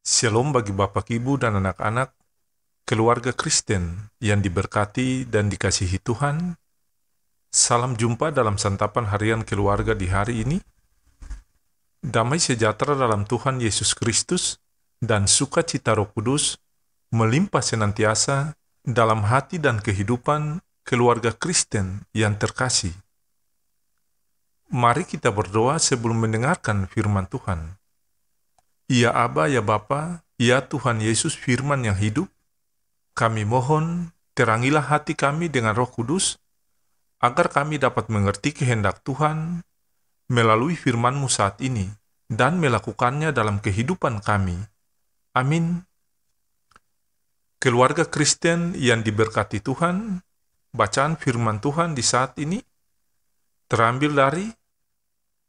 Shalom bagi Bapak, Ibu, dan anak-anak, keluarga Kristen yang diberkati dan dikasihi Tuhan. Salam jumpa dalam santapan harian keluarga di hari ini. Damai sejahtera dalam Tuhan Yesus Kristus dan sukacita Roh Kudus melimpah senantiasa dalam hati dan kehidupan keluarga Kristen yang terkasih. Mari kita berdoa sebelum mendengarkan firman Tuhan. Ya Aba, ya Bapa, ya Tuhan Yesus firman yang hidup, kami mohon terangilah hati kami dengan Roh Kudus, agar kami dapat mengerti kehendak Tuhan melalui firman-Mu saat ini, dan melakukannya dalam kehidupan kami. Amin. Keluarga Kristen yang diberkati Tuhan, bacaan firman Tuhan di saat ini terambil dari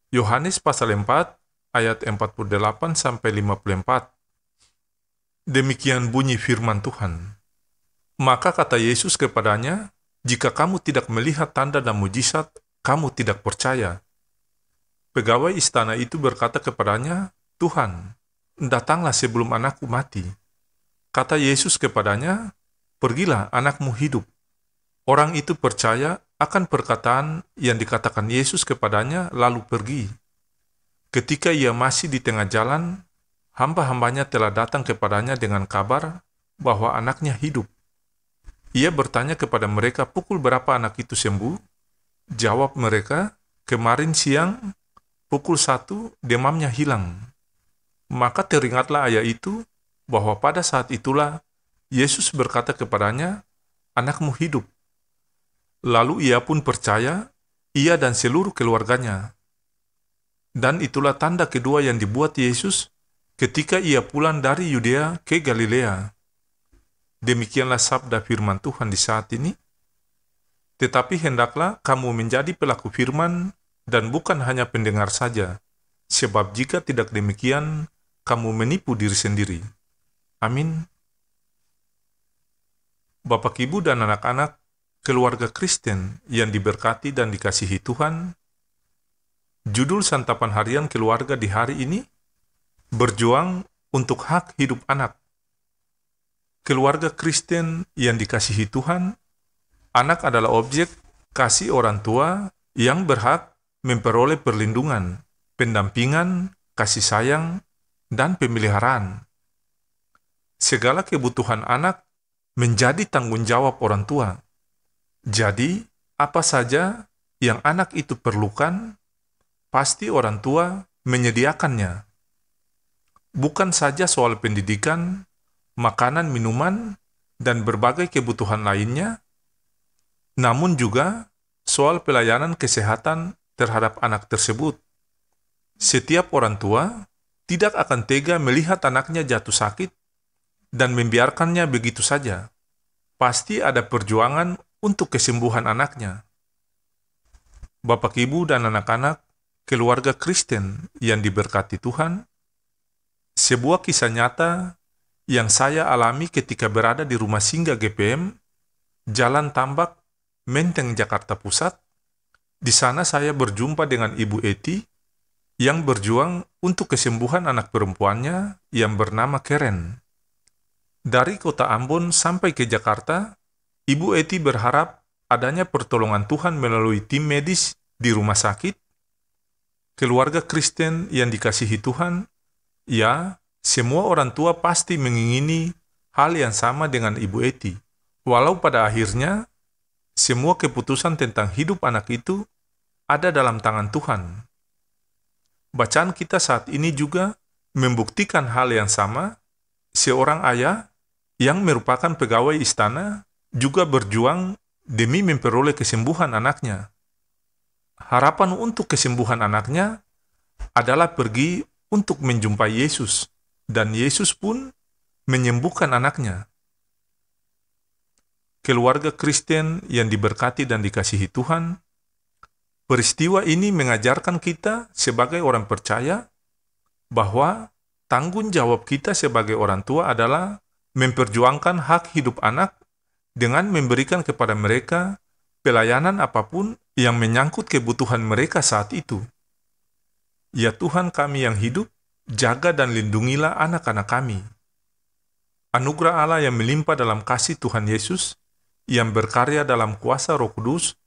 Yohanes pasal 4, ayat 48-54. Demikian bunyi firman Tuhan. Maka kata Yesus kepadanya, "Jika kamu tidak melihat tanda dan mujizat, kamu tidak percaya." Pegawai istana itu berkata kepadanya, "Tuhan, datanglah sebelum anakku mati." Kata Yesus kepadanya, "Pergilah, anakmu hidup." Orang itu percaya akan perkataan yang dikatakan Yesus kepadanya, lalu pergi. Ketika ia masih di tengah jalan, hamba-hambanya telah datang kepadanya dengan kabar bahwa anaknya hidup. Ia bertanya kepada mereka, "Pukul berapa anak itu sembuh?" Jawab mereka, "Kemarin siang, pukul 1, demamnya hilang." Maka teringatlah ayat itu, bahwa pada saat itulah Yesus berkata kepadanya, "Anakmu hidup." Lalu ia pun percaya, ia dan seluruh keluarganya. Dan itulah tanda kedua yang dibuat Yesus ketika ia pulang dari Yudea ke Galilea. Demikianlah sabda firman Tuhan di saat ini. Tetapi hendaklah kamu menjadi pelaku firman dan bukan hanya pendengar saja, sebab jika tidak demikian, kamu menipu diri sendiri. Amin. Bapak, Ibu, dan anak-anak, keluarga Kristen yang diberkati dan dikasihi Tuhan, judul santapan harian keluarga di hari ini, berjuang untuk hak hidup anak. Keluarga Kristen yang dikasihi Tuhan, anak adalah objek kasih orang tua yang berhak memperoleh perlindungan, pendampingan, kasih sayang, dan pemeliharaan. Segala kebutuhan anak menjadi tanggung jawab orang tua. Jadi, apa saja yang anak itu perlukan, pasti orang tua menyediakannya. Bukan saja soal pendidikan, makanan, minuman, dan berbagai kebutuhan lainnya, namun juga soal pelayanan kesehatan terhadap anak tersebut. Setiap orang tua tidak akan tega melihat anaknya jatuh sakit dan membiarkannya begitu saja. Pasti ada perjuangan untuk kesembuhan anaknya. Bapak, Ibu, dan anak-anak, keluarga Kristen yang diberkati Tuhan, sebuah kisah nyata yang saya alami ketika berada di rumah singgah GPM, Jalan Tambak, Menteng, Jakarta Pusat. Di sana saya berjumpa dengan Ibu Eti yang berjuang untuk kesembuhan anak perempuannya yang bernama Keren. Dari kota Ambon sampai ke Jakarta, Ibu Eti berharap adanya pertolongan Tuhan melalui tim medis di rumah sakit. Keluarga Kristen yang dikasihi Tuhan, ya, semua orang tua pasti mengingini hal yang sama dengan Ibu Eti. Walau pada akhirnya, semua keputusan tentang hidup anak itu ada dalam tangan Tuhan. Bacaan kita saat ini juga membuktikan hal yang sama. Seorang ayah yang merupakan pegawai istana juga berjuang demi memperoleh kesembuhan anaknya. Harapan untuk kesembuhan anaknya adalah pergi untuk menjumpai Yesus, dan Yesus pun menyembuhkan anaknya. Keluarga Kristen yang diberkati dan dikasihi Tuhan, peristiwa ini mengajarkan kita sebagai orang percaya bahwa tanggung jawab kita sebagai orang tua adalah memperjuangkan hak hidup anak dengan memberikan kepada mereka pelayanan apapun yang menyangkut kebutuhan mereka saat itu. Ya Tuhan kami yang hidup, jaga dan lindungilah anak-anak kami. Anugerah Allah yang melimpah dalam kasih Tuhan Yesus, yang berkarya dalam kuasa Roh Kudus,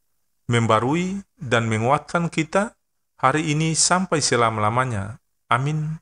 membarui dan menguatkan kita hari ini sampai selama-lamanya. Amin.